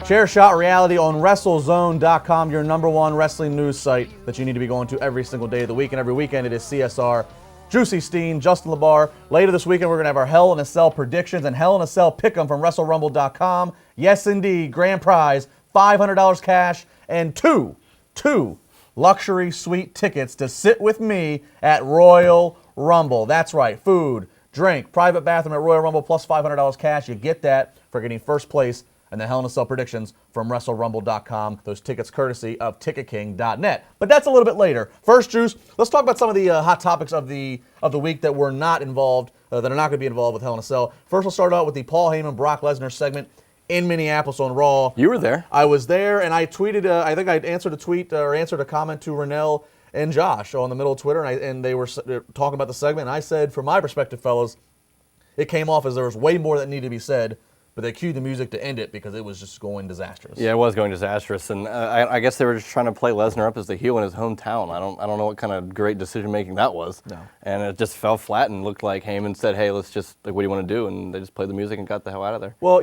Share Shot Reality on WrestleZone.com, your #1 wrestling news site that you need to be going to every single day of the week. And every weekend it is CSR, Juicy Steen, Justin LaBar. Later this weekend we're going to have our Hell in a Cell predictions and Hell in a Cell pick'em from WrestleRumble.com. Yes, indeed, grand prize, $500 cash, and two luxury suite tickets to sit with me at Royal Rumble. That's right, food, drink, private bathroom at Royal Rumble plus $500 cash. You get that for getting first place and the Hell in a Cell predictions from WrestleRumble.com. Those tickets courtesy of TicketKing.net. But that's a little bit later. First, Juice, let's talk about some of the hot topics of the week that were not involved, that are not going to be involved with Hell in a Cell. First, we'll start out with the Paul Heyman, Brock Lesnar segment in Minneapolis on Raw. You were there. I was there, and I tweeted, I think I answered a tweet or answered a comment to Renell and Josh on the middle of Twitter, and they were talking about the segment, and I said, from my perspective, fellas, it came off as there was way more that needed to be said, but they cued the music to end it because it was just going disastrous. Yeah, it was going disastrous, and I guess they were just trying to play Lesnar up as the heel in his hometown. I don't know what kind of great decision making that was. No. And it just fell flat and looked like Heyman said, "Hey, let's just what do you want to do?" And they just played the music and got the hell out of there. Well,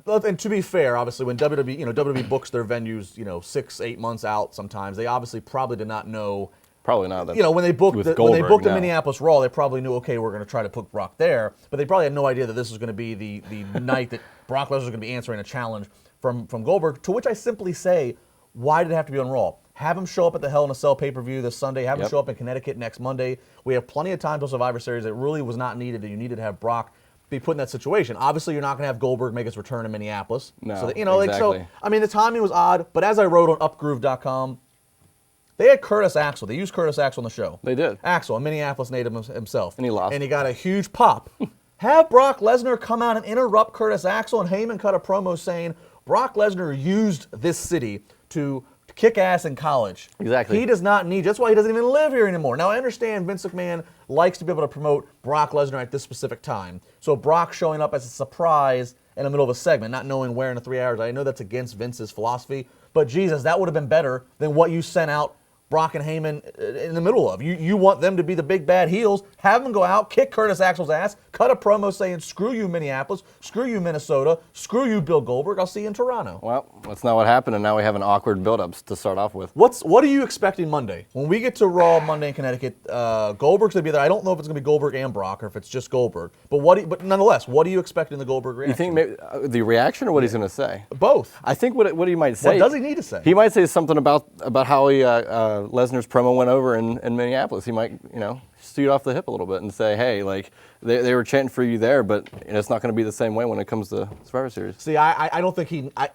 and to be fair, obviously, when WWE books their venues, 6-8 months out, sometimes they obviously probably did not know. Probably not. When they booked the Minneapolis Raw, they probably knew, okay, we're going to try to put Brock there, but they probably had no idea that this was going to be the night that Brock Lesnar was going to be answering a challenge from Goldberg. To which I simply say, why did it have to be on Raw? Have him show up at the Hell in a Cell pay-per-view this Sunday. Have him show up in Connecticut next Monday. We have plenty of time till Survivor Series. It really was not needed, and you needed to have Brock be put in that situation. Obviously, you're not going to have Goldberg make his return in Minneapolis. No, so exactly. The timing was odd, but as I wrote on upgroove.com, they had Curtis Axel. They used Curtis Axel on the show. They did. Axel, a Minneapolis native himself. And he lost. And he got a huge pop. Have Brock Lesnar come out and interrupt Curtis Axel, and Heyman cut a promo saying Brock Lesnar used this city to kick ass in college. Exactly. He does not need, that's why he doesn't even live here anymore. Now, I understand Vince McMahon likes to be able to promote Brock Lesnar at this specific time. So Brock showing up as a surprise in the middle of a segment, not knowing where in the 3 hours, I know that's against Vince's philosophy, but Jesus, that would have been better than what you sent out Brock and Heyman in the middle of. You want them to be the big bad heels, have them go out, kick Curtis Axel's ass, cut a promo saying, screw you Minneapolis, screw you Minnesota, screw you Bill Goldberg, I'll see you in Toronto. Well, that's not what happened, and now we have an awkward build-up to start off with. What are you expecting Monday? When we get to Raw Monday in Connecticut, Goldberg's going to be there. I don't know if it's going to be Goldberg and Brock or if it's just Goldberg. But nonetheless, what are you expecting the Goldberg reaction? You think maybe, the reaction or what he's going to say? Both. I think what he might say. What does he need to say? He might say something about how Lesnar's promo went over in Minneapolis. He might, shoot off the hip a little bit and say, hey, like, they were chanting for you there, but it's not going to be the same way when it comes to Survivor Series. See, I don't think he can say that.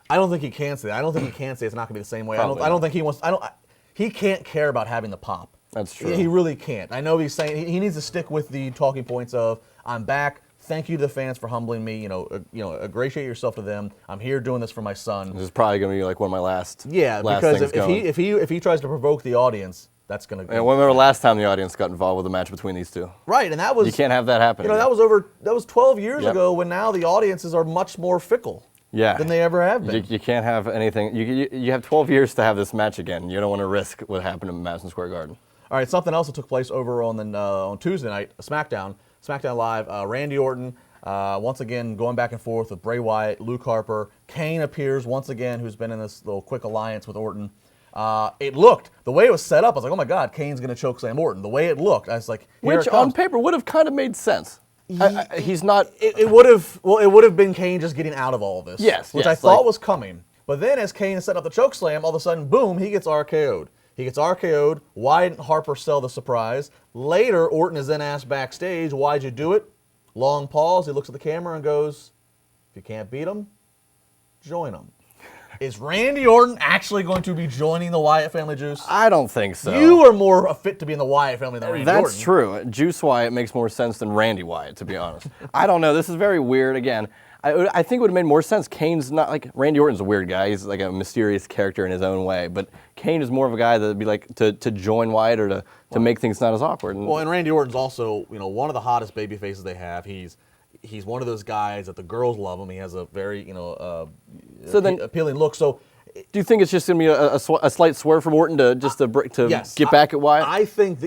I don't think he can say it's not going to be the same way. I don't think he wants. He can't care about having the pop. That's true. He really can't. I know he's saying he needs to stick with the talking points of I'm back. Thank you to the fans for humbling me. Ingratiate yourself to them. I'm here doing this for my son. This is probably going to be like one of my last. Yeah, because if he tries to provoke the audience, that's going to. And remember last time the audience got involved with a match between these two. Right, and that was. You can't have that happen. That was 12 years ago. When now the audiences are much more fickle. Yeah. Than they ever have been. You can't have anything. You have 12 years to have this match again. You don't want to risk what happened in Madison Square Garden. All right, something else that took place over on Tuesday night, SmackDown Live. Randy Orton. Once again, going back and forth with Bray Wyatt, Luke Harper. Kane appears once again, who's been in this little quick alliance with Orton. The way it was set up, I was like, oh my God, Kane's going to chokeslam Orton. The way it looked, I was like, which on paper would have kind of made sense. He's not. It would have been Kane just getting out of all of this. Yes. Which I thought was coming. But then as Kane set up the chokeslam, all of a sudden, boom, he gets RKO'd. Wyatt and Harper sell the surprise. Later, Orton is then asked backstage, why'd you do it? Long pause. He looks at the camera and goes, if you can't beat him, join him. Is Randy Orton actually going to be joining the Wyatt family, Juice? I don't think so. You are more fit to be in the Wyatt family than Randy Orton. That's true. Juice Wyatt makes more sense than Randy Wyatt, to be honest. I don't know. This is very weird. Again, I think it would have made more sense. Kane's not like Randy Orton's a weird guy. He's like a mysterious character in his own way. But Kane is more of a guy that would be like to join Wyatt or to make things not as awkward. And Randy Orton's also one of the hottest baby faces they have. He's one of those guys that the girls love him. He has a very appealing look. So. Do you think it's just going to be a slight swerve from Orton to get back at Wyatt? I think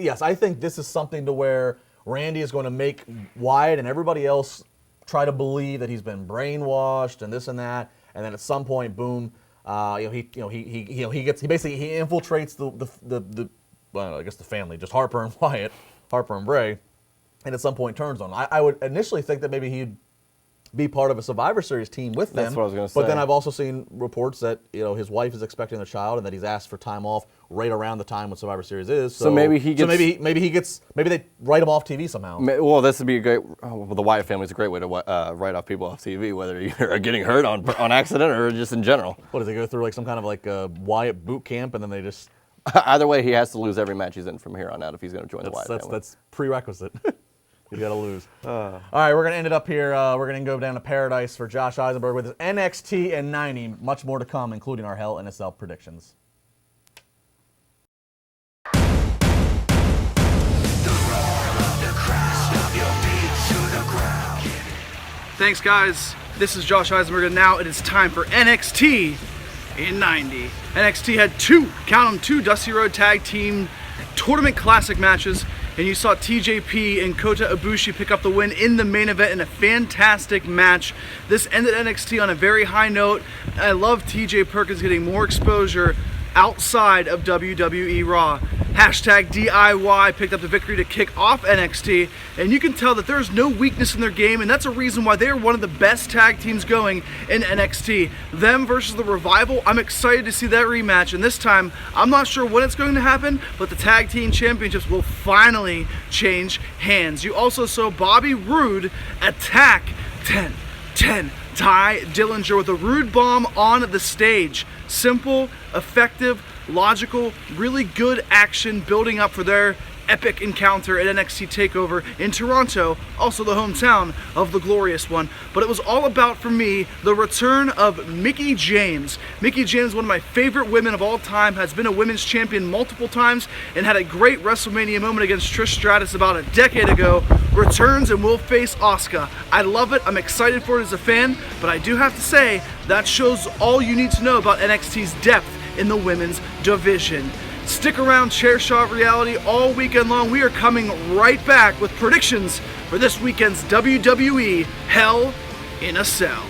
this is something to where Randy is going to make Wyatt and everybody else try to believe that he's been brainwashed and this and that, and then at some point, boom, he infiltrates the well, I guess the family, just Harper and Wyatt, Harper and Bray, and at some point turns on him. I would initially think that maybe he'd be part of a Survivor Series team with them. That's what I was going to say. But then I've also seen reports that his wife is expecting a child and that he's asked for time off right around the time when Survivor Series is. So maybe he gets. Maybe they write him off TV somehow. Well, this would be a great. Well, the Wyatt family is a great way to write off people off TV, whether you're getting hurt on accident or just in general. What does he go through, like some kind of like Wyatt boot camp, and then they just? Either way, he has to lose every match he's in from here on out if he's going to join the Wyatt family. That's prerequisite. You got to lose. All right, we're going to end it up here. We're going to go down to paradise for Josh Eisenberg with his NXT and 90. Much more to come, including our Hell in a Cell predictions. Thanks, guys. This is Josh Eisenberg, and now it is time for NXT in 90. NXT had two Dusty Road Tag Team Tournament Classic matches, and you saw TJP and Kota Ibushi pick up the win in the main event in a fantastic match. This ended NXT on a very high note. I love TJ Perkins getting more exposure outside of WWE Raw. Hashtag DIY picked up the victory to kick off NXT, and you can tell that there's no weakness in their game, and that's a reason why they're one of the best tag teams going in NXT. Them versus the Revival, I'm excited to see that rematch, and this time, I'm not sure when it's going to happen, but the tag team championships will finally change hands. You also saw Bobby Roode attack 10 Ty Dillinger with a Rude Bomb on the stage. Simple, effective, logical, really good action building up for their epic encounter at NXT TakeOver in Toronto, also the hometown of the glorious one. But it was all about, for me, the return of Mickie James. Mickie James, one of my favorite women of all time, has been a women's champion multiple times and had a great WrestleMania moment against Trish Stratus about a decade ago. Returns and will face Asuka. I love it. I'm excited for it as a fan, but I do have to say that shows all you need to know about NXT's depth in the women's division. Stick around, Chairshot Reality all weekend long. We are coming right back with predictions for this weekend's WWE Hell in a Cell.